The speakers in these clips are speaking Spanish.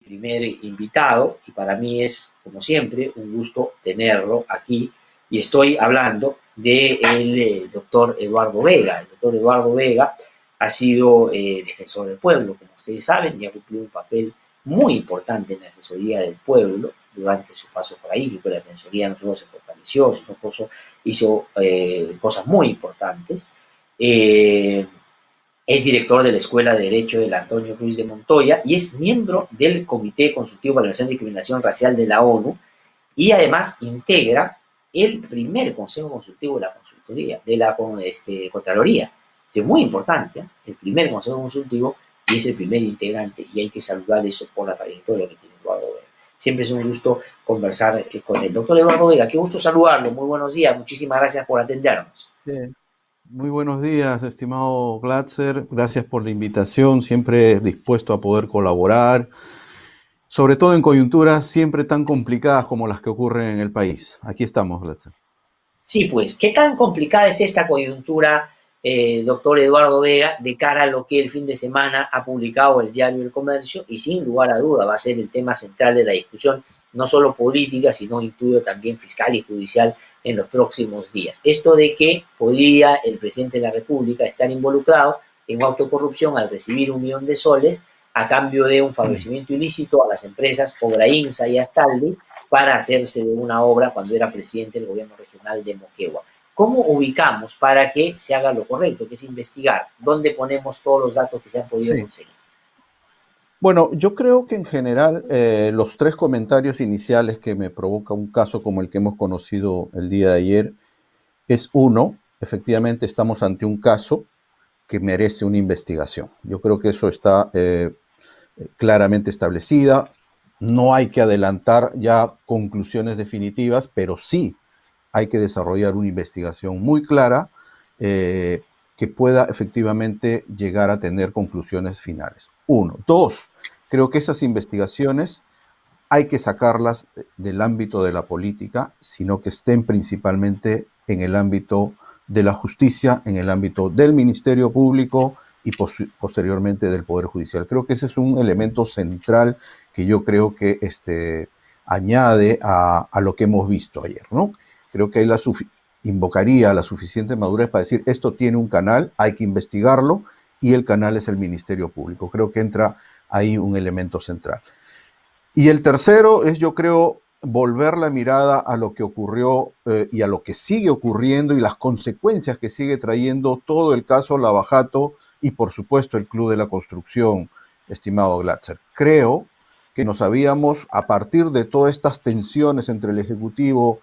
primer invitado y para mí es, como siempre, un gusto tenerlo aquí y estoy hablando del doctor Eduardo Vega. El doctor Eduardo Vega ha sido defensor del pueblo, como ustedes saben, y ha cumplido un papel muy importante en la Defensoría del Pueblo durante su paso por ahí, que la Defensoría no solo se fortaleció, sino hizo cosas muy importantes. Es director de la Escuela de Derecho del Antonio Ruiz de Montoya y es miembro del Comité Consultivo para la Eliminación de Discriminación Racial de la ONU y además integra el primer Consejo Consultivo de la Consultoría, de la Contraloría. Esto es muy importante, ¿eh? El primer Consejo Consultivo y es el primer integrante y hay que saludar eso por la trayectoria que tiene Eduardo Vega. Siempre es un gusto conversar con el doctor Eduardo Vega. Qué gusto saludarlo. Muy buenos días. Muchísimas gracias por atendernos. Sí. Muy buenos días, estimado Glatzer. Gracias por la invitación. Siempre dispuesto a poder colaborar, sobre todo en coyunturas siempre tan complicadas como las que ocurren en el país. Aquí estamos, Glatzer. Sí, pues, ¿qué tan complicada es esta coyuntura, doctor Eduardo Vega, de cara a lo que el fin de semana ha publicado el diario El Comercio? Y sin lugar a duda va a ser el tema central de la discusión, no solo política, sino incluso también fiscal y judicial en los próximos días. Esto de que podría el presidente de la República estar involucrado en autocorrupción al recibir 1.000.000 de soles a cambio de un favorecimiento ilícito a las empresas Obrainsa y Astaldi para hacerse de una obra cuando era presidente del gobierno regional de Moquegua. ¿Cómo ubicamos para que se haga lo correcto, que es investigar? ¿Dónde ponemos todos los datos que se han podido conseguir? Bueno, yo creo que en general los tres comentarios iniciales que me provoca un caso como el que hemos conocido el día de ayer es uno, efectivamente estamos ante un caso que merece una investigación. Yo creo que eso está claramente establecida. No hay que adelantar ya conclusiones definitivas, pero sí hay que desarrollar una investigación muy clara que pueda efectivamente llegar a tener conclusiones finales. Uno. Dos, creo que esas investigaciones hay que sacarlas del ámbito de la política, sino que estén principalmente en el ámbito de la justicia, en el ámbito del Ministerio Público y posteriormente del Poder Judicial. Creo que ese es un elemento central que yo creo que añade a lo que hemos visto ayer, ¿no? Creo que invocaría la suficiente madurez para decir esto tiene un canal, hay que investigarlo y el canal es el Ministerio Público. Creo que entra ahí un elemento central. Y el tercero es, yo creo, volver la mirada a lo que ocurrió y a lo que sigue ocurriendo y las consecuencias que sigue trayendo todo el caso Lavajato y, por supuesto, el Club de la Construcción, estimado Glatzer. Creo que nos habíamos, a partir de todas estas tensiones entre el Ejecutivo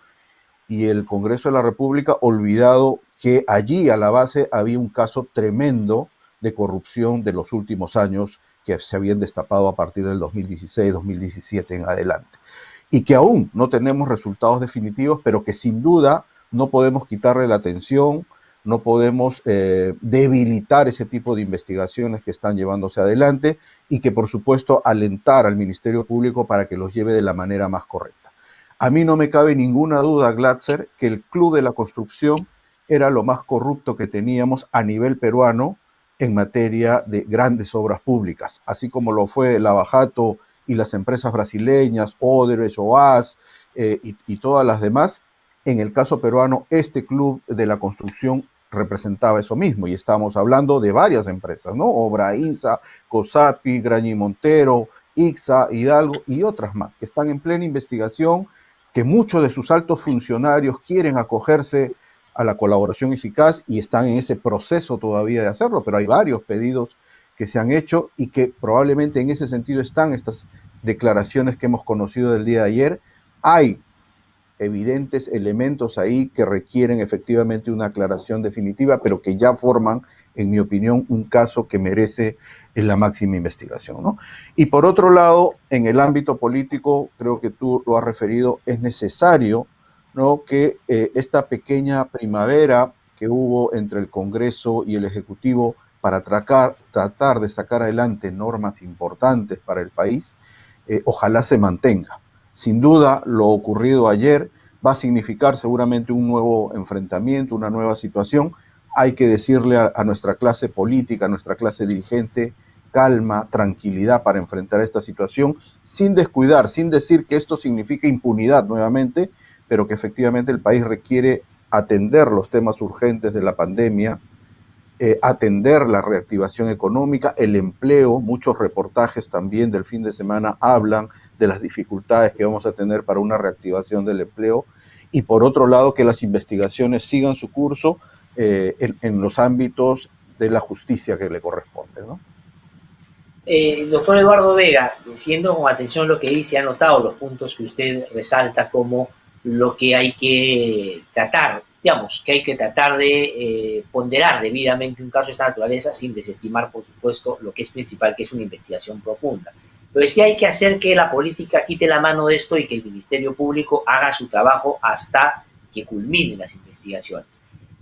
y el Congreso de la República, olvidado que allí a la base había un caso tremendo de corrupción de los últimos años que se habían destapado a partir del 2016, 2017 en adelante. Y que aún no tenemos resultados definitivos, pero que sin duda no podemos quitarle la atención, no podemos debilitar ese tipo de investigaciones que están llevándose adelante y que, por supuesto, alentar al Ministerio Público para que los lleve de la manera más correcta. A mí no me cabe ninguna duda, Glatzer, que el Club de la Construcción era lo más corrupto que teníamos a nivel peruano en materia de grandes obras públicas, así como lo fue Lavajato y las empresas brasileñas, Odebrecht, OAS y todas las demás. En el caso peruano, este Club de la Construcción representaba eso mismo y estábamos hablando de varias empresas, ¿no? Obrainsa, COSAPI, Graña y Montero, ICSA, Hidalgo y otras más que están en plena investigación, que muchos de sus altos funcionarios quieren acogerse a la colaboración eficaz y están en ese proceso todavía de hacerlo, pero hay varios pedidos que se han hecho y que probablemente en ese sentido están estas declaraciones que hemos conocido del día de ayer. Hay evidentes elementos ahí que requieren efectivamente una aclaración definitiva, pero que ya forman, en mi opinión, un caso que merece la máxima investigación, ¿no? Y por otro lado, en el ámbito político, creo que tú lo has referido, es necesario, ¿no?, que esta pequeña primavera que hubo entre el Congreso y el Ejecutivo para tratar de sacar adelante normas importantes para el país, ojalá se mantenga. Sin duda, lo ocurrido ayer va a significar seguramente un nuevo enfrentamiento, una nueva situación. Hay que decirle a nuestra clase política, a nuestra clase dirigente, calma, tranquilidad para enfrentar esta situación, sin descuidar, sin decir que esto significa impunidad nuevamente, pero que efectivamente el país requiere atender los temas urgentes de la pandemia, atender la reactivación económica, el empleo. Muchos reportajes también del fin de semana hablan de las dificultades que vamos a tener para una reactivación del empleo, y por otro lado que las investigaciones sigan su curso en los ámbitos de la justicia que le corresponde, ¿no? Doctor Eduardo Vega, siendo con atención lo que dice, ha notado los puntos que usted resalta como lo que hay que tratar, digamos, que hay que tratar de ponderar debidamente un caso de esta naturaleza sin desestimar, por supuesto, lo que es principal, que es una investigación profunda. Pero sí hay que hacer que la política quite la mano de esto y que el Ministerio Público haga su trabajo hasta que culminen las investigaciones.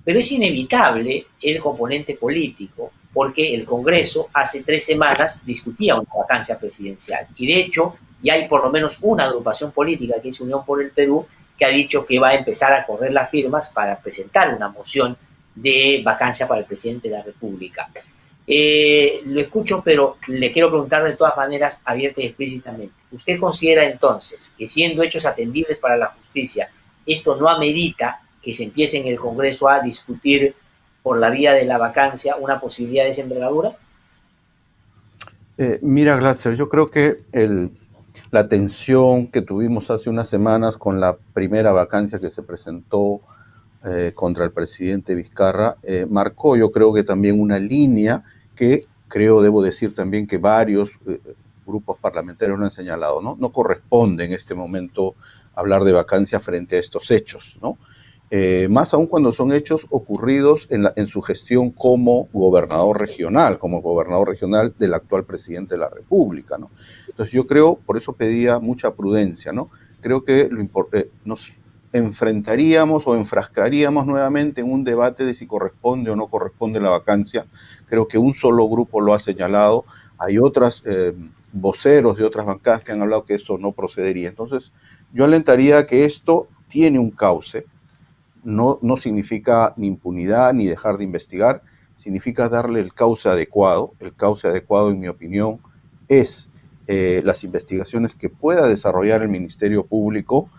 Pero es inevitable el componente político, porque el Congreso hace 3 semanas discutía una vacancia presidencial. Y de hecho, ya hay por lo menos una agrupación política, que es Unión por el Perú, que ha dicho que va a empezar a correr las firmas para presentar una moción de vacancia para el presidente de la República. Lo escucho, pero le quiero preguntar de todas maneras, abierta y explícitamente. ¿Usted considera entonces que, siendo hechos atendibles para la justicia, esto no amerita que se empiece en el Congreso a discutir por la vía de la vacancia una posibilidad de esa envergadura? Mira, Glatzer, yo creo que la tensión que tuvimos hace unas semanas con la primera vacancia que se presentó contra el presidente Vizcarra marcó, yo creo que también una línea que debo decir también que varios grupos parlamentarios lo han señalado, ¿no? No corresponde en este momento hablar de vacancia frente a estos hechos, ¿no? Más aún cuando son hechos ocurridos en su gestión como gobernador regional del actual presidente de la República, ¿no? Entonces yo creo, por eso pedía mucha prudencia, ¿no? Creo que nos enfrentaríamos o enfrascaríamos nuevamente en un debate de si corresponde o no corresponde la vacancia. Creo que un solo grupo lo ha señalado, hay otros voceros de otras bancadas que han hablado que esto no procedería. Entonces yo alentaría que esto tiene un cauce. No significa ni impunidad ni dejar de investigar, significa darle el cauce adecuado. El cauce adecuado, en mi opinión, es las investigaciones que pueda desarrollar el Ministerio Público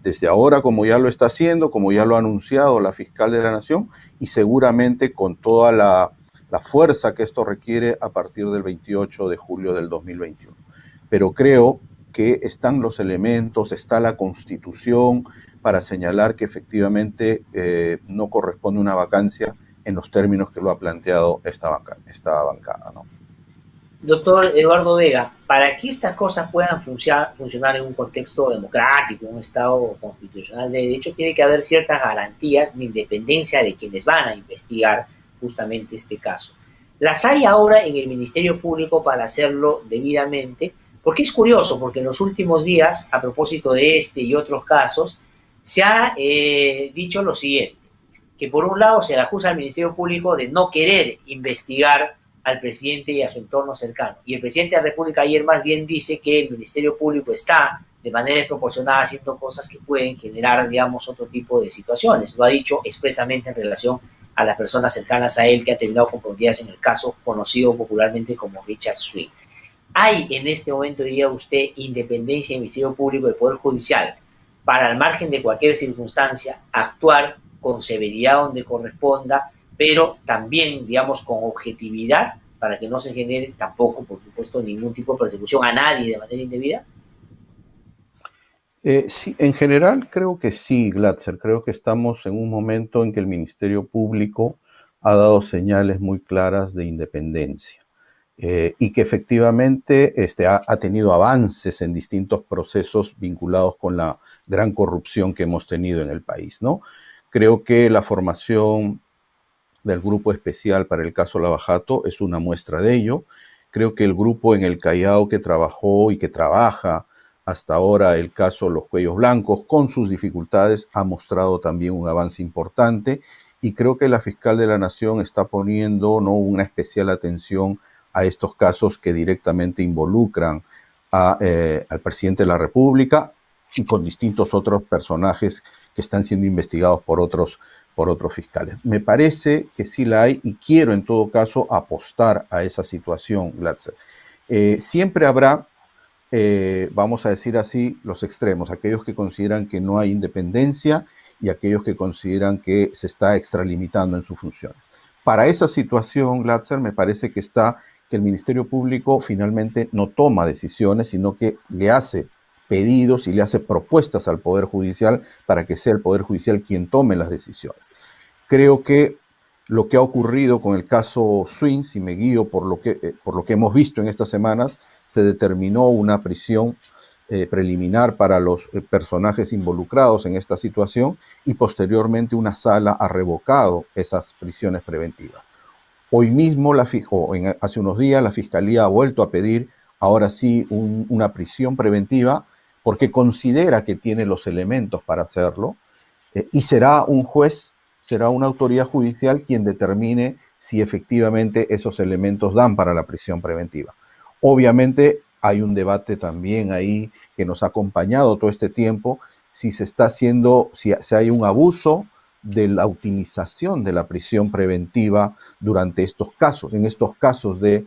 desde ahora, como ya lo está haciendo, como ya lo ha anunciado la fiscal de la Nación, y seguramente con toda la fuerza que esto requiere a partir del 28 de julio del 2021. Pero creo que están los elementos, está la Constitución, para señalar que efectivamente no corresponde una vacancia en los términos que lo ha planteado esta bancada, ¿no? Doctor Eduardo Vega, para que estas cosas puedan funcionar en un contexto democrático, en un Estado constitucional de derecho, tiene que haber ciertas garantías de independencia de quienes van a investigar justamente este caso. Las hay ahora en el Ministerio Público para hacerlo debidamente, porque es curioso, porque en los últimos días, a propósito de este y otros casos, se ha dicho lo siguiente, que por un lado se le acusa al Ministerio Público de no querer investigar al presidente y a su entorno cercano. Y el presidente de la República ayer más bien dice que el Ministerio Público está de manera desproporcionada haciendo cosas que pueden generar, digamos, otro tipo de situaciones. Lo ha dicho expresamente en relación a las personas cercanas a él, que ha terminado comprometidas en el caso conocido popularmente como Richard Swing. ¿Hay en este momento, diría usted, independencia del Ministerio Público y del Poder Judicial para, al margen de cualquier circunstancia, actuar con severidad donde corresponda, pero también, digamos, con objetividad, para que no se genere tampoco, por supuesto, ningún tipo de persecución a nadie de manera indebida? Sí, en general creo que sí, Glatzer. Creo que estamos en un momento en que el Ministerio Público ha dado señales muy claras de independencia y que efectivamente ha tenido avances en distintos procesos vinculados con la gran corrupción que hemos tenido en el país, ¿no? Creo que la formación del grupo especial para el caso Lava Jato es una muestra de ello. Creo que el grupo en el Callao que trabajó y que trabaja hasta ahora el caso Los Cuellos Blancos, con sus dificultades, ha mostrado también un avance importante, y creo que la fiscal de la Nación está poniendo, ¿no?, una especial atención a estos casos que directamente involucran al presidente de la República, y con distintos otros personajes que están siendo investigados por otros fiscales. Me parece que sí la hay y quiero en todo caso apostar a esa situación, Glatzer. Siempre habrá, vamos a decir así, los extremos, aquellos que consideran que no hay independencia y aquellos que consideran que se está extralimitando en su función. Para esa situación, Glatzer, me parece que está que el Ministerio Público finalmente no toma decisiones, sino que le hace pedidos y le hace propuestas al Poder Judicial para que sea el Poder Judicial quien tome las decisiones. Creo que lo que ha ocurrido con el caso Swing, si me guío por lo que hemos visto en estas semanas, se determinó una prisión preliminar para los personajes involucrados en esta situación y posteriormente una sala ha revocado esas prisiones preventivas. Hoy mismo, hace unos días, la Fiscalía ha vuelto a pedir, ahora sí, una prisión preventiva porque considera que tiene los elementos para hacerlo y será un juez, será una autoridad judicial quien determine si efectivamente esos elementos dan para la prisión preventiva. Obviamente hay un debate también ahí que nos ha acompañado todo este tiempo, si hay un abuso de la utilización de la prisión preventiva durante estos casos, en estos casos de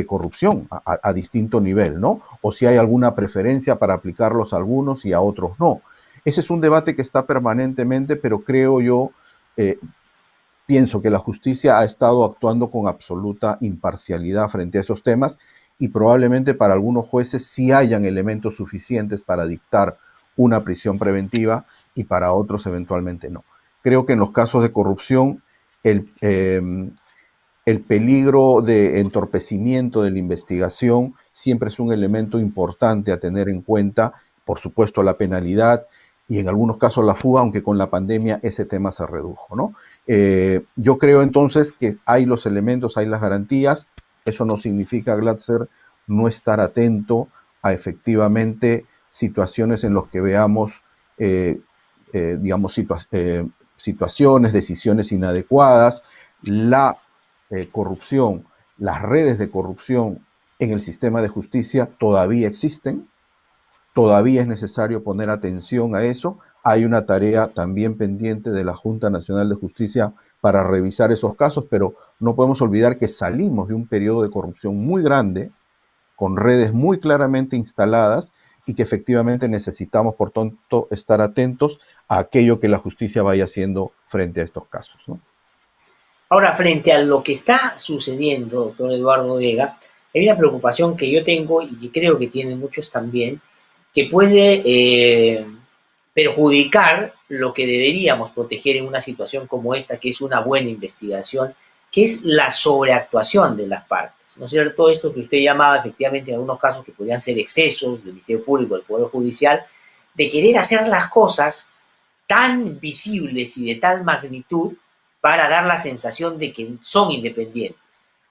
corrupción a distinto nivel, ¿no? O si hay alguna preferencia para aplicarlos a algunos y a otros no. Ese es un debate que está permanentemente, pero creo yo, pienso que la justicia ha estado actuando con absoluta imparcialidad frente a esos temas y probablemente para algunos jueces sí hayan elementos suficientes para dictar una prisión preventiva y para otros eventualmente no. Creo que en los casos de corrupción el peligro de entorpecimiento de la investigación siempre es un elemento importante a tener en cuenta, por supuesto la penalidad y en algunos casos la fuga, aunque con la pandemia ese tema se redujo, ¿no? Yo creo entonces que hay los elementos, hay las garantías. Eso no significa, Glatzer, no estar atento a efectivamente situaciones en las que veamos, digamos, situaciones, decisiones inadecuadas, la corrupción, las redes de corrupción en el sistema de justicia todavía existen, todavía es necesario poner atención a eso. Hay una tarea también pendiente de la Junta Nacional de Justicia para revisar esos casos, pero no podemos olvidar que salimos de un periodo de corrupción muy grande, con redes muy claramente instaladas y que efectivamente necesitamos, por tanto, estar atentos a aquello que la justicia vaya haciendo frente a estos casos, ¿no? Ahora, frente a lo que está sucediendo, doctor Eduardo Vega, hay una preocupación que yo tengo y que creo que tienen muchos también, que puede perjudicar lo que deberíamos proteger en una situación como esta, que es una buena investigación, que es la sobreactuación de las partes. ¿No es cierto? Esto que usted llamaba efectivamente en algunos casos que podrían ser excesos del Ministerio Público, del Poder Judicial, de querer hacer las cosas tan visibles y de tal magnitud para dar la sensación de que son independientes.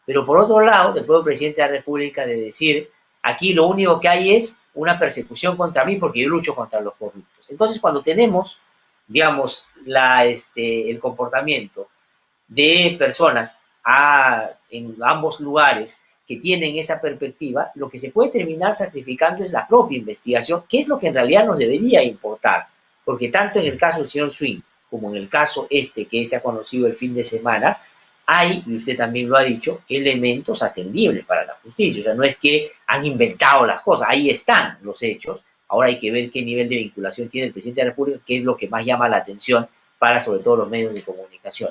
Pero por otro lado, del propio presidente de la República de decir, aquí lo único que hay es una persecución contra mí porque yo lucho contra los corruptos. Entonces, cuando tenemos, digamos, el comportamiento de personas en ambos lugares que tienen esa perspectiva, lo que se puede terminar sacrificando es la propia investigación, que es lo que en realidad nos debería importar, porque tanto en el caso del señor Swing como en el caso que se ha conocido el fin de semana, hay, y usted también lo ha dicho, elementos atendibles para la justicia. O sea, no es que han inventado las cosas, ahí están los hechos. Ahora hay que ver qué nivel de vinculación tiene el presidente de la República, que es lo que más llama la atención para sobre todo los medios de comunicación.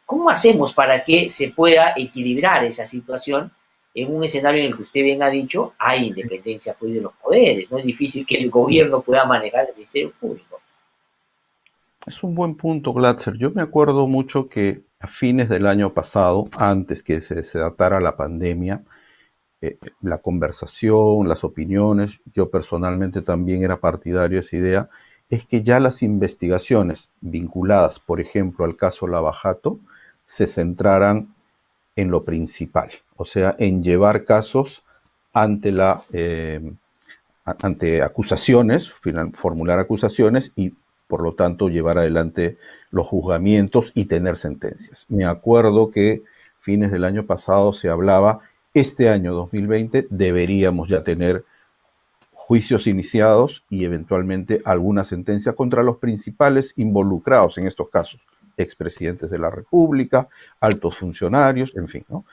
¿Cómo hacemos para que se pueda equilibrar esa situación en un escenario en el que usted bien ha dicho hay independencia pues, de los poderes? No es difícil que el gobierno pueda manejar el Ministerio Público. Es un buen punto, Glatzer. Yo me acuerdo mucho que a fines del año pasado, antes que se desatara la pandemia, la conversación, las opiniones, yo personalmente también era partidario de esa idea, es que ya las investigaciones vinculadas, por ejemplo, al caso Lava Jato, se centraran en lo principal, o sea, en llevar casos ante ante acusaciones, formular acusaciones y por lo tanto llevar adelante los juzgamientos y tener sentencias. Me acuerdo que fines del año pasado se hablaba, este año 2020 deberíamos ya tener juicios iniciados y eventualmente alguna sentencia contra los principales involucrados en estos casos, expresidentes de la República, altos funcionarios, en fin, ¿no?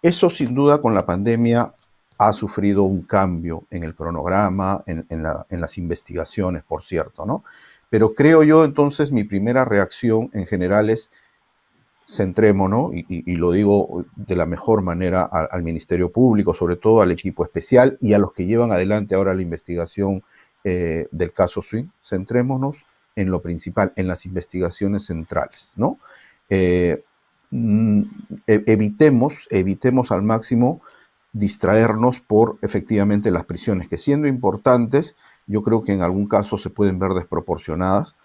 Eso sin duda con la pandemia ha sufrido un cambio en el cronograma, en las investigaciones, por cierto, ¿no? Pero creo yo entonces mi primera reacción en general es centrémonos, y lo digo de la mejor manera al Ministerio Público, sobre todo al equipo especial y a los que llevan adelante ahora la investigación del caso Swing, centrémonos en lo principal, en las investigaciones centrales, ¿no? Evitemos al máximo distraernos por efectivamente las prisiones, que siendo importantes, yo creo que en algún caso se pueden ver desproporcionadas.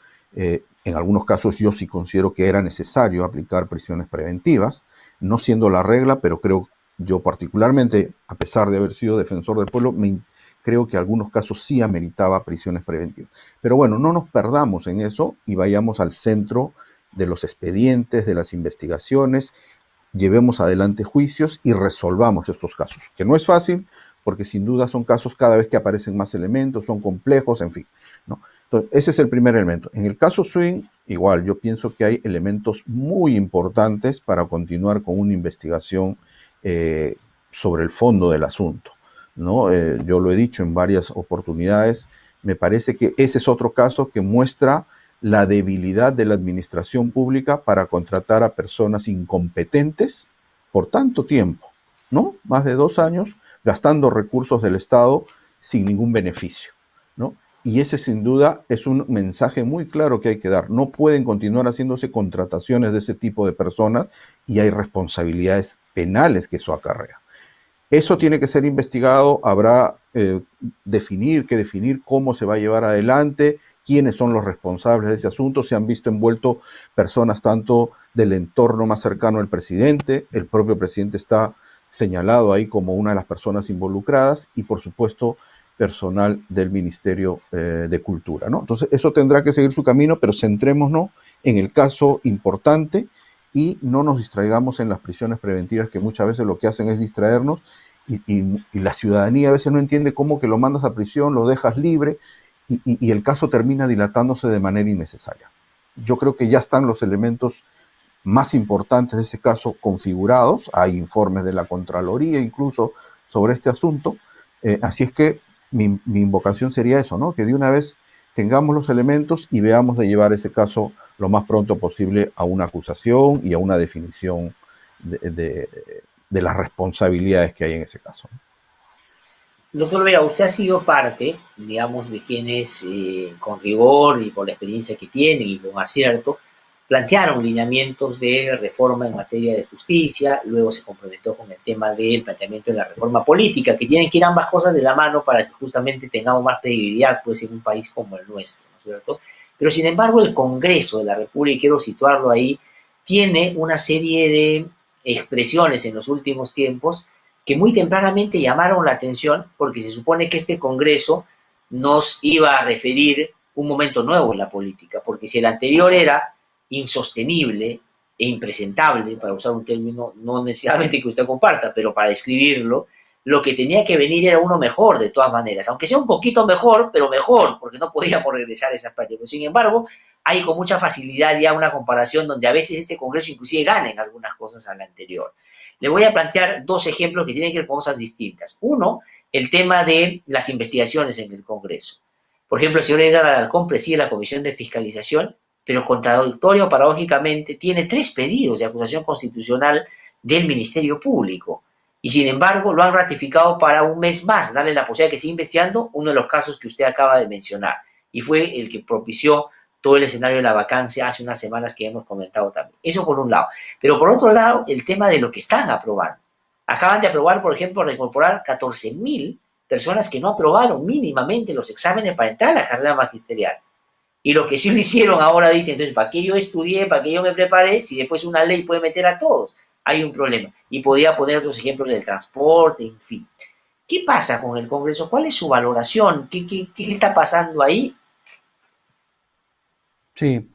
En algunos casos yo sí considero que era necesario aplicar prisiones preventivas, no siendo la regla, pero creo yo particularmente, a pesar de haber sido defensor del pueblo, creo que en algunos casos sí ameritaba prisiones preventivas. Pero bueno, no nos perdamos en eso y vayamos al centro de los expedientes, de las investigaciones, llevemos adelante juicios y resolvamos estos casos, que no es fácil, porque sin duda son casos cada vez que aparecen más elementos, son complejos, en fin, ¿no? Entonces, ese es el primer elemento. En el caso Swing, igual, yo pienso que hay elementos muy importantes para continuar con una investigación sobre el fondo del asunto, ¿no? Yo lo he dicho en varias oportunidades, me parece que ese es otro caso que muestra la debilidad de la administración pública para contratar a personas incompetentes por tanto tiempo, ¿no? Más de 2 años gastando recursos del Estado sin ningún beneficio, ¿no? Y ese sin duda es un mensaje muy claro que hay que dar. No pueden continuar haciéndose contrataciones de ese tipo de personas y hay responsabilidades penales que eso acarrea. Eso tiene que ser investigado, habrá que definir cómo se va a llevar adelante, quiénes son los responsables de ese asunto, se han visto envuelto personas tanto del entorno más cercano al presidente, el propio presidente está señalado ahí como una de las personas involucradas y por supuesto personal del Ministerio de Cultura, ¿no? Entonces eso tendrá que seguir su camino, pero centrémonos en el caso importante y no nos distraigamos en las prisiones preventivas que muchas veces lo que hacen es distraernos y la ciudadanía a veces no entiende cómo que lo mandas a prisión, lo dejas libre y el caso termina dilatándose de manera innecesaria. Yo creo que ya están los elementos más importantes de ese caso configurados, hay informes de la Contraloría incluso sobre este asunto, así es que mi invocación sería eso, ¿no? Que de una vez tengamos los elementos y veamos de llevar ese caso lo más pronto posible a una acusación y a una definición de las responsabilidades que hay en ese caso. Doctor Vega, usted ha sido parte, digamos, de quienes con rigor y por la experiencia que tienen y con acierto plantearon lineamientos de reforma en materia de justicia, luego se comprometió con el tema del planteamiento de la reforma política, que tienen que ir ambas cosas de la mano para que justamente tengamos más credibilidad pues, en un país como el nuestro, ¿no es cierto? Pero sin embargo el Congreso de la República, y quiero situarlo ahí, tiene una serie de expresiones en los últimos tiempos que muy tempranamente llamaron la atención porque se supone que este Congreso nos iba a referir un momento nuevo en la política, porque si el anterior era insostenible e impresentable, para usar un término no necesariamente que usted comparta, pero para describirlo, lo que tenía que venir era uno mejor de todas maneras, aunque sea un poquito mejor, pero mejor, porque no podíamos regresar a esas prácticas. Sin embargo, hay con mucha facilidad ya una comparación donde a veces este Congreso inclusive gana en algunas cosas al anterior. Le voy a plantear dos ejemplos que tienen que ver con cosas distintas. Uno, el tema de las investigaciones en el Congreso. Por ejemplo, el señor Edgar Alarcón preside la Comisión de Fiscalización, pero contradictorio, paradójicamente, tiene 3 pedidos de acusación constitucional del Ministerio Público. Y sin embargo, lo han ratificado para un mes más, darle la posibilidad de que siga investigando uno de los casos que usted acaba de mencionar. Y fue el que propició todo el escenario de la vacancia hace unas semanas que hemos comentado también. Eso por un lado. Pero por otro lado, el tema de lo que están aprobando. Acaban de aprobar, por ejemplo, reincorporar 14.000 personas que no aprobaron mínimamente los exámenes para entrar a la carrera magisterial. Y lo que sí lo hicieron ahora dicen, entonces, ¿para qué yo estudié, para qué yo me preparé, si después una ley puede meter a todos? Hay un problema. Y podría poner otros ejemplos del transporte, en fin. ¿Qué pasa con el Congreso? ¿Cuál es su valoración? ¿Qué está pasando ahí? Sí,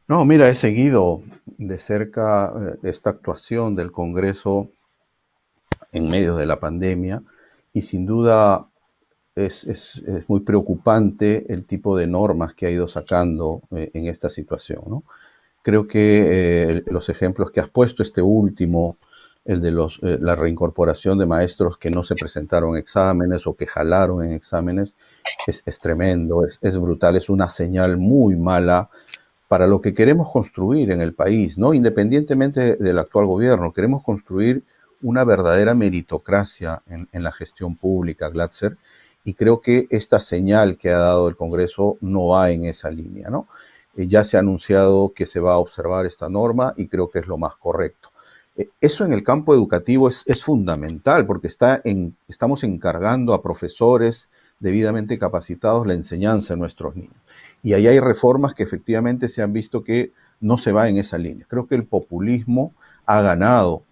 no, mira, he seguido de cerca esta actuación del Congreso en medio de la pandemia y sin duda es muy preocupante el tipo de normas que ha ido sacando en esta situación, ¿no? Creo que los ejemplos que has puesto, este último, el de la reincorporación de maestros que no se presentaron exámenes o que jalaron en exámenes, es tremendo, es brutal, es una señal muy mala para lo que queremos construir en el país, ¿no? Independientemente del actual gobierno, queremos construir una verdadera meritocracia en la gestión pública, Glatzer, y creo que esta señal que ha dado el Congreso no va en esa línea, ¿no? Ya se ha anunciado que se va a observar esta norma y creo que es lo más correcto. Eso en el campo educativo es fundamental porque estamos encargando a profesores debidamente capacitados la enseñanza de nuestros niños. Y ahí hay reformas que efectivamente se han visto que no se va en esa línea. Creo que el populismo ha ganado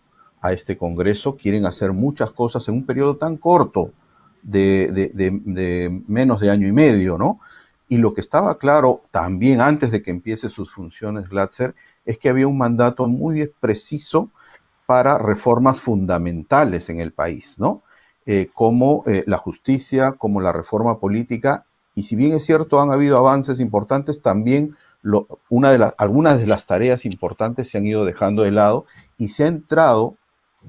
a este Congreso, quieren hacer muchas cosas en un periodo tan corto de menos de año y medio, ¿no? Y lo que estaba claro también antes de que empiece sus funciones Glatzer es que había un mandato muy preciso para reformas fundamentales en el país, ¿no? Como la justicia, como la reforma política, y si bien es cierto han habido avances importantes, también algunas de las tareas importantes se han ido dejando de lado y se ha entrado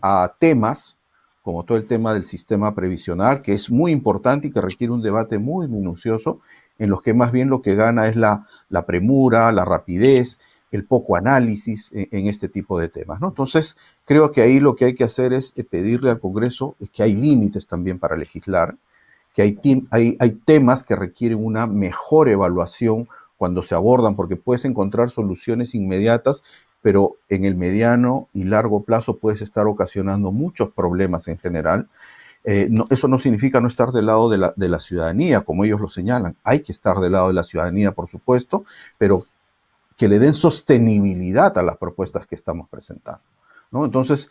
a temas como todo el tema del sistema previsional, que es muy importante y que requiere un debate muy minucioso, en los que más bien lo que gana es la premura, la rapidez, el poco análisis en este tipo de temas, ¿no? Entonces, creo que ahí lo que hay que hacer es pedirle al Congreso que hay límites también para legislar, que hay temas que requieren una mejor evaluación cuando se abordan, porque puedes encontrar soluciones inmediatas, pero en el mediano y largo plazo puedes estar ocasionando muchos problemas en general. Eso no significa no estar del lado de la ciudadanía, como ellos lo señalan. Hay que estar del lado de la ciudadanía, por supuesto, pero que le den sostenibilidad a las propuestas que estamos presentando, ¿no? Entonces,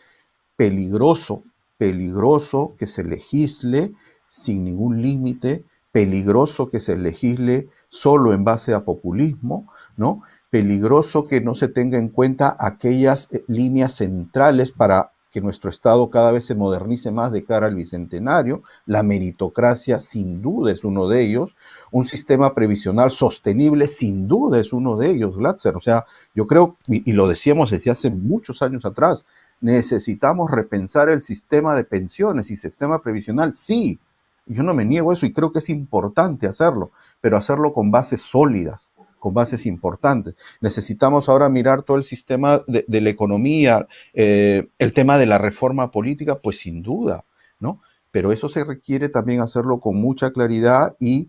peligroso que se legisle sin ningún límite, peligroso que se legisle solo en base a populismo, ¿no? Peligroso que no se tenga en cuenta aquellas líneas centrales para que nuestro Estado cada vez se modernice más de cara al bicentenario. La meritocracia sin duda es uno de ellos. Un sistema previsional sostenible sin duda es uno de ellos, Glatzer. O sea, yo creo, y lo decíamos desde hace muchos años atrás, necesitamos repensar el sistema de pensiones y sistema previsional, sí, yo no me niego a eso y creo que es importante hacerlo, pero hacerlo con bases sólidas, con bases importantes. Necesitamos ahora mirar todo el sistema de la economía, el tema de la reforma política, pues sin duda, ¿no? Pero eso se requiere también hacerlo con mucha claridad y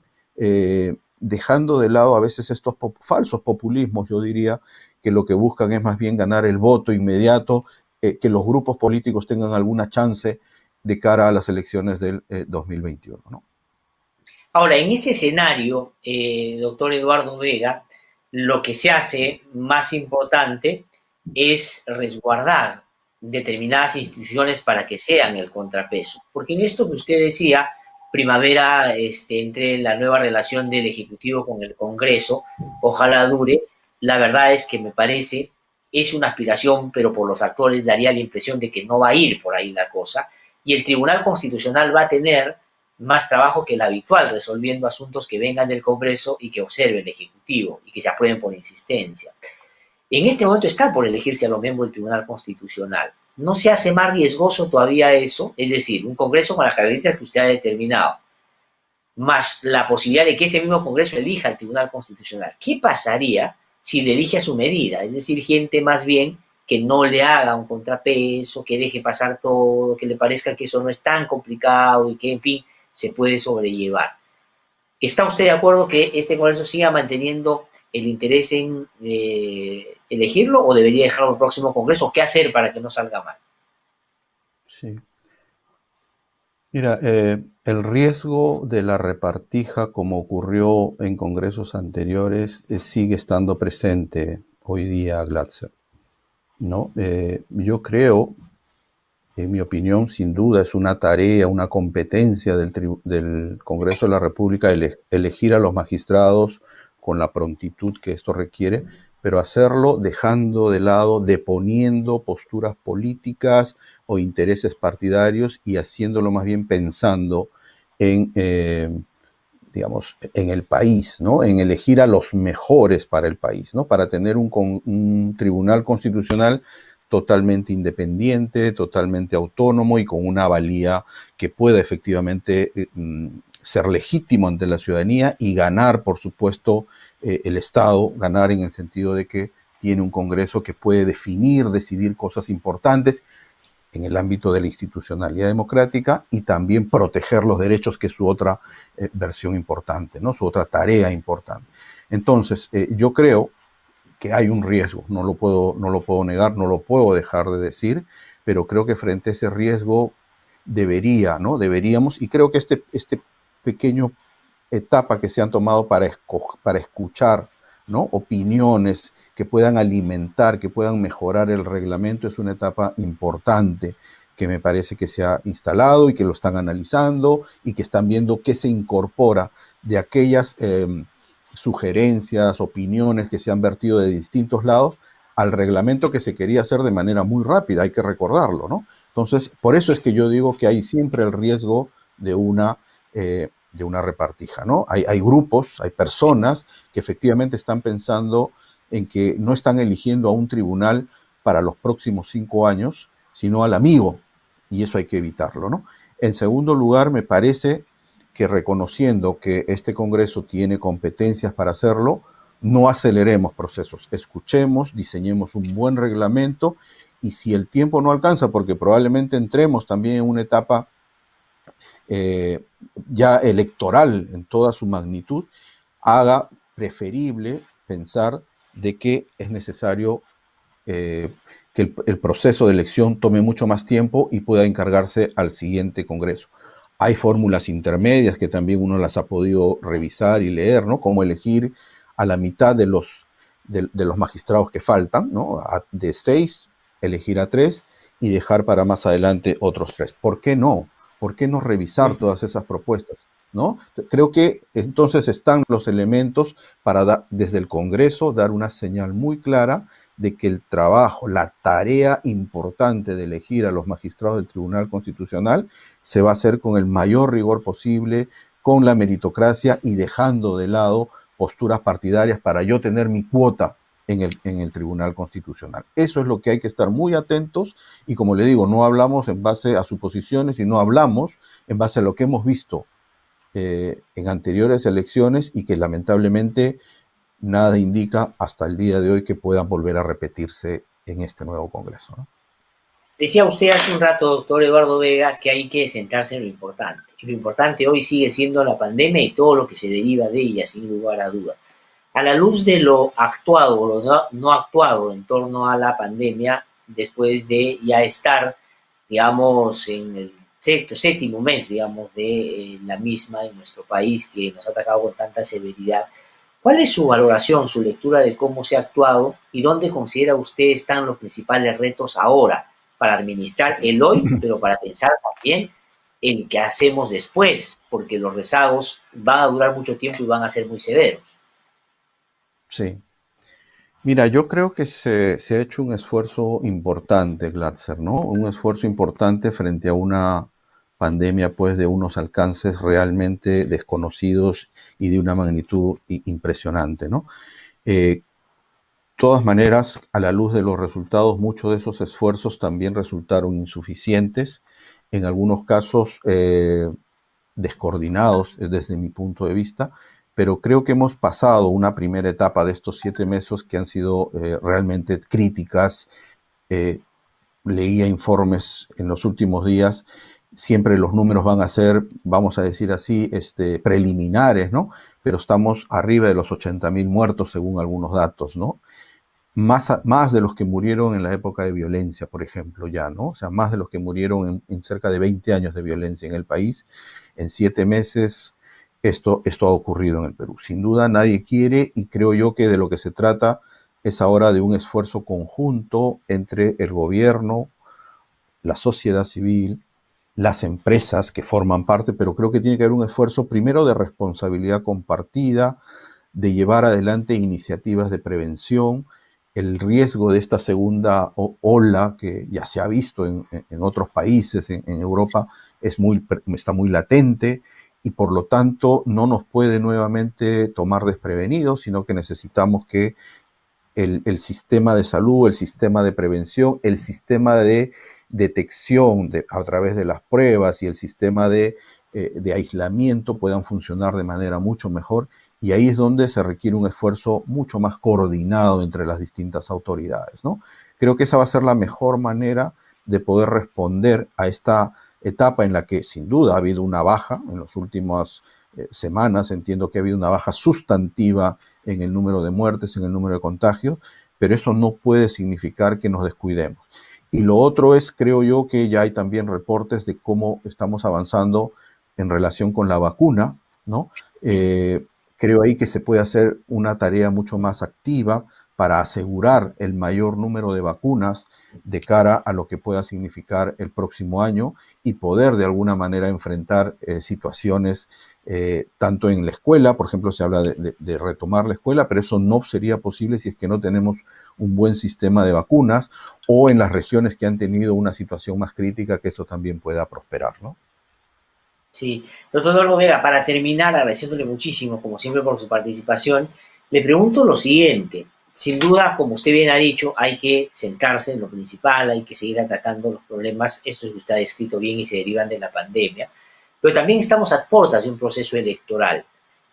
dejando de lado a veces estos falsos populismos, yo diría, que lo que buscan es más bien ganar el voto inmediato, que los grupos políticos tengan alguna chance de cara a las elecciones del 2021, ¿no? Ahora, en ese escenario, doctor Eduardo Vega, lo que se hace más importante es resguardar determinadas instituciones para que sean el contrapeso. Porque en esto que usted decía, primavera, entre la nueva relación del Ejecutivo con el Congreso, ojalá dure, la verdad es que me parece, es una aspiración, pero por los actores daría la impresión de que no va a ir por ahí la cosa, y el Tribunal Constitucional va a tener más trabajo que el habitual, resolviendo asuntos que vengan del Congreso y que observe el Ejecutivo y que se aprueben por insistencia. En este momento está por elegirse a los miembros del Tribunal Constitucional. ¿No se hace más riesgoso todavía eso? Es decir, un Congreso con las características que usted ha determinado, más la posibilidad de que ese mismo Congreso elija al Tribunal Constitucional. ¿Qué pasaría si le elige a su medida? Es decir, gente más bien que no le haga un contrapeso, que deje pasar todo, que le parezca que eso no es tan complicado y que, en fin, se puede sobrellevar. ¿Está usted de acuerdo que este Congreso siga manteniendo el interés en elegirlo o debería dejarlo al próximo Congreso? ¿Qué hacer para que no salga mal? Sí. Mira, el riesgo de la repartija, como ocurrió en congresos anteriores, sigue estando presente hoy día, Glatzer, ¿no? Yo creo, en mi opinión, sin duda es una tarea, una competencia del Congreso de la República elegir a los magistrados con la prontitud que esto requiere, pero hacerlo dejando de lado, deponiendo posturas políticas o intereses partidarios y haciéndolo más bien pensando en digamos, en el país, ¿no? En elegir a los mejores para el país, ¿no? Para tener un tribunal constitucional totalmente independiente, totalmente autónomo y con una valía que pueda efectivamente ser legítimo ante la ciudadanía y ganar, por supuesto, el Estado, ganar en el sentido de que tiene un Congreso que puede decidir cosas importantes en el ámbito de la institucionalidad democrática y también proteger los derechos, que es su otra versión importante, ¿no? Su otra tarea importante. Entonces, yo creo que hay un riesgo, no lo puedo negar, no lo puedo dejar de decir, pero creo que frente a ese riesgo deberíamos, y creo que este pequeño etapa que se han tomado para escuchar, ¿no? Opiniones que puedan alimentar, que puedan mejorar el reglamento, es una etapa importante que me parece que se ha instalado y que lo están analizando y que están viendo qué se incorpora de aquellas sugerencias, opiniones que se han vertido de distintos lados al reglamento que se quería hacer de manera muy rápida, hay que recordarlo, ¿no? Entonces, por eso es que yo digo que hay siempre el riesgo de una repartija, ¿no? Hay grupos, hay personas que efectivamente están pensando en que no están eligiendo a un tribunal para los próximos 5 años, sino al amigo, y eso hay que evitarlo, ¿no? En segundo lugar, me parece que reconociendo que este Congreso tiene competencias para hacerlo, no aceleremos procesos, escuchemos, diseñemos un buen reglamento y si el tiempo no alcanza, porque probablemente entremos también en una etapa ya electoral en toda su magnitud, haga preferible pensar de que es necesario que el proceso de elección tome mucho más tiempo y pueda encargarse al siguiente Congreso. Hay fórmulas intermedias que también uno las ha podido revisar y leer, ¿no? Cómo elegir a la mitad de los magistrados que faltan, ¿no? De 6, elegir a 3 y dejar para más adelante otros 3. ¿Por qué no? ¿Por qué no revisar todas esas propuestas? ¿No? Creo que entonces están los elementos para desde el Congreso dar una señal muy clara de que el trabajo, la tarea importante de elegir a los magistrados del Tribunal Constitucional se va a hacer con el mayor rigor posible, con la meritocracia y dejando de lado posturas partidarias para yo tener mi cuota en el Tribunal Constitucional. Eso es lo que hay que estar muy atentos y como le digo, no hablamos en base a suposiciones, sino hablamos en base a lo que hemos visto en anteriores elecciones y que lamentablemente nada indica hasta el día de hoy que puedan volver a repetirse en este nuevo Congreso, ¿no? Decía usted hace un rato, doctor Eduardo Vega, que hay que centrarse en lo importante. Y lo importante hoy sigue siendo la pandemia y todo lo que se deriva de ella, sin lugar a dudas. A la luz de lo actuado o lo no actuado en torno a la pandemia, después de ya estar, digamos, en el séptimo mes, digamos, de la misma en nuestro país, que nos ha atacado con tanta severidad, ¿cuál es su valoración, su lectura de cómo se ha actuado y dónde considera usted están los principales retos ahora para administrar el hoy, pero para pensar también en qué hacemos después, porque los rezagos van a durar mucho tiempo y van a ser muy severos? Sí. Mira, yo creo que se ha hecho un esfuerzo importante, Glatzer, ¿no? Un esfuerzo importante frente a una pandemia, pues, de unos alcances realmente desconocidos y de una magnitud impresionante, ¿no? De todas maneras, a la luz de los resultados, muchos de esos esfuerzos también resultaron insuficientes, en algunos casos descoordinados desde mi punto de vista, pero creo que hemos pasado una primera etapa de estos 7 meses que han sido realmente críticas. Leía informes en los últimos días, siempre los números van a ser, vamos a decir así, preliminares, ¿no? Pero estamos arriba de los 80.000 muertos según algunos datos, ¿no? Más de los que murieron en la época de violencia, por ejemplo, ya, ¿no? O sea, más de los que murieron en cerca de 20 años de violencia en el país. En 7 meses esto ha ocurrido en el Perú. Sin duda nadie quiere y creo yo que de lo que se trata es ahora de un esfuerzo conjunto entre el gobierno, la sociedad civil, las empresas que forman parte, pero creo que tiene que haber un esfuerzo primero de responsabilidad compartida, de llevar adelante iniciativas de prevención. El riesgo de esta segunda ola, que ya se ha visto en otros países, en Europa, está muy latente y por lo tanto no nos puede nuevamente tomar desprevenidos, sino que necesitamos que el sistema de salud, el sistema de prevención, el sistema de detección a través de las pruebas y el sistema de aislamiento puedan funcionar de manera mucho mejor, y ahí es donde se requiere un esfuerzo mucho más coordinado entre las distintas autoridades, ¿no? Creo que esa va a ser la mejor manera de poder responder a esta etapa en la que sin duda ha habido una baja en las últimas semanas. Entiendo que ha habido una baja sustantiva en el número de muertes, en el número de contagios, pero eso no puede significar que nos descuidemos. Y lo otro es, creo yo, que ya hay también reportes de cómo estamos avanzando en relación con la vacuna, ¿no? Creo ahí que se puede hacer una tarea mucho más activa para asegurar el mayor número de vacunas de cara a lo que pueda significar el próximo año y poder de alguna manera enfrentar situaciones tanto en la escuela. Por ejemplo, se habla de retomar la escuela, pero eso no sería posible si es que no tenemos un buen sistema de vacunas, o en las regiones que han tenido una situación más crítica, que esto también pueda prosperar, ¿no? Sí, doctor Eduardo Vega, para terminar, agradeciéndole muchísimo, como siempre, por su participación, le pregunto lo siguiente. Sin duda, como usted bien ha dicho, hay que centrarse en lo principal, hay que seguir atacando los problemas, estos que usted ha descrito bien y se derivan de la pandemia, pero también estamos a puertas de un proceso electoral.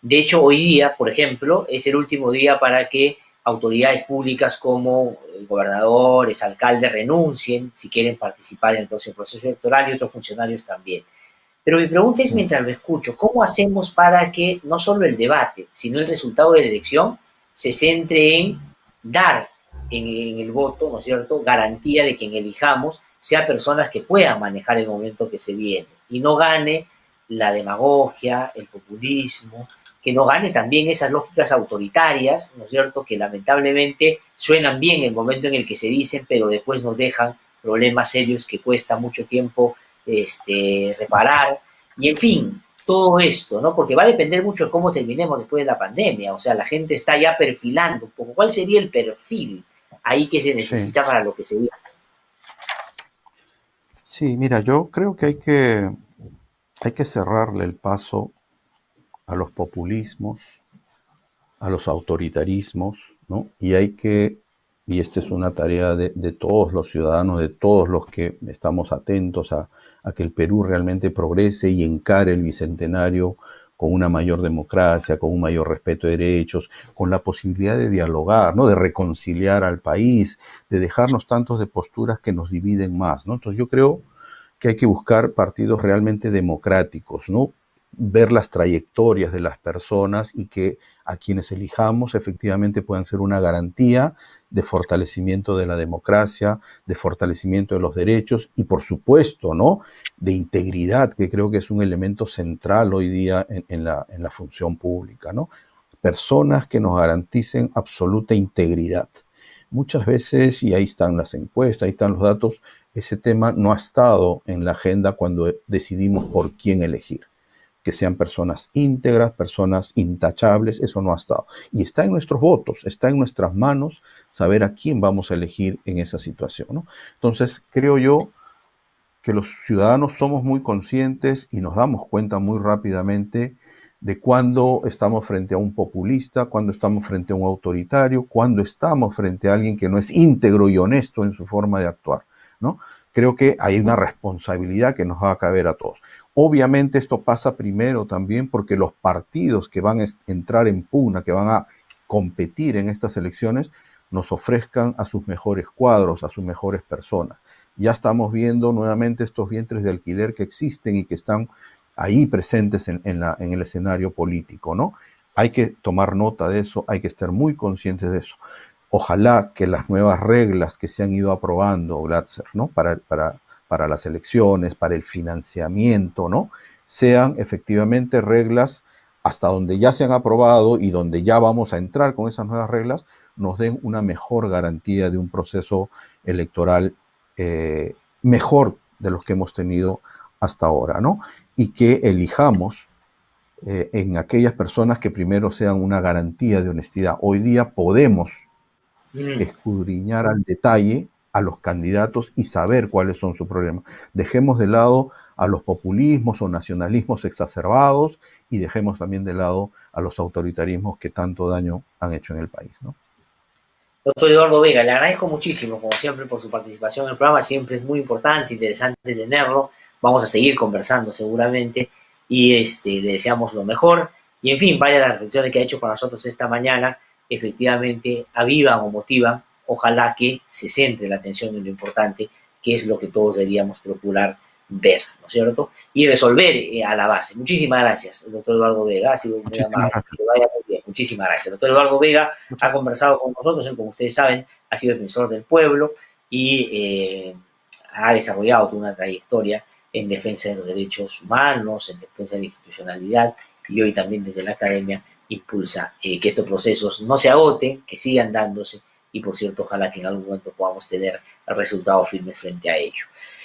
De hecho, hoy día, por ejemplo, es el último día para que autoridades públicas como gobernadores, alcaldes renuncien si quieren participar en el próximo proceso electoral, y otros funcionarios también. Pero mi pregunta es, mientras lo escucho, ¿cómo hacemos para que no solo el debate, sino el resultado de la elección se centre en dar en el voto, ¿no es cierto?, garantía de que quien elijamos sea personas que puedan manejar el momento que se viene y no gane la demagogia, el populismo, que no gane también esas lógicas autoritarias, ¿no es cierto?, que lamentablemente suenan bien en el momento en el que se dicen, pero después nos dejan problemas serios que cuesta mucho tiempo reparar, y en fin, todo esto, ¿no? Porque va a depender mucho de cómo terminemos después de la pandemia, o sea, la gente está ya perfilando un poco. ¿Cuál sería el perfil ahí que se Sí, necesita para lo que se viene? sí, mira, yo creo que hay que cerrarle el paso a los populismos, a los autoritarismos, ¿no? Y esta es una tarea de todos los ciudadanos, de todos los que estamos atentos a que el Perú realmente progrese y encare el bicentenario con una mayor democracia, con un mayor respeto de derechos, con la posibilidad de dialogar, ¿no? De reconciliar al país, de dejarnos tantos de posturas que nos dividen más, ¿no? Entonces yo creo que hay que buscar partidos realmente democráticos, ¿no? Ver las trayectorias de las personas y que a quienes elijamos efectivamente puedan ser una garantía de fortalecimiento de la democracia, de fortalecimiento de los derechos y, por supuesto, ¿no?, de integridad, que creo que es un elemento central hoy día en la función pública, ¿no? Personas que nos garanticen absoluta integridad. Muchas veces, y ahí están las encuestas, ahí están los datos, ese tema no ha estado en la agenda cuando decidimos por quién elegir. Que sean personas íntegras, personas intachables, eso no ha estado. Y está en nuestros votos, está en nuestras manos saber a quién vamos a elegir en esa situación, ¿no? Entonces, creo yo que los ciudadanos somos muy conscientes y nos damos cuenta muy rápidamente de cuándo estamos frente a un populista, cuándo estamos frente a un autoritario, cuándo estamos frente a alguien que no es íntegro y honesto en su forma de actuar, ¿no? Creo que hay una responsabilidad que nos va a caber a todos. Obviamente esto pasa primero también porque los partidos que van a entrar en pugna, que van a competir en estas elecciones, nos ofrezcan a sus mejores cuadros, a sus mejores personas. Ya estamos viendo nuevamente estos vientres de alquiler que existen y que están ahí presentes en el escenario político, ¿no? Hay que tomar nota de eso, hay que estar muy conscientes de eso. Ojalá que las nuevas reglas que se han ido aprobando, Glatzer, ¿no?, para las elecciones, para el financiamiento, ¿no?, sean efectivamente reglas hasta donde ya se han aprobado y donde ya vamos a entrar con esas nuevas reglas, nos den una mejor garantía de un proceso electoral mejor de los que hemos tenido hasta ahora, ¿no? Y que elijamos en aquellas personas que primero sean una garantía de honestidad. Hoy día podemos escudriñar al detalle a los candidatos y saber cuáles son sus problemas. Dejemos de lado a los populismos o nacionalismos exacerbados y dejemos también de lado a los autoritarismos que tanto daño han hecho en el país, ¿no? Doctor Eduardo Vega, le agradezco muchísimo, como siempre, por su participación en el programa. Siempre es muy importante, interesante tenerlo. Vamos a seguir conversando seguramente y le deseamos lo mejor. Y en fin, vaya las reflexiones que ha hecho con nosotros esta mañana, efectivamente avivan o motivan. Ojalá que se centre la atención en lo importante, que es lo que todos deberíamos procurar ver, ¿no es cierto? Y resolver a la base. Muchísimas gracias, doctor Eduardo Vega, ha sido muy Muchísimas amable. gracias. Que vaya muy bien. Muchísimas gracias. Doctor Eduardo Vega ha conversado con nosotros, él, como ustedes saben, ha sido defensor del pueblo y ha desarrollado toda una trayectoria en defensa de los derechos humanos, en defensa de la institucionalidad, y hoy también desde la academia impulsa que estos procesos no se agoten, que sigan dándose, y por cierto, ojalá que en algún momento podamos tener resultados firmes frente a ello.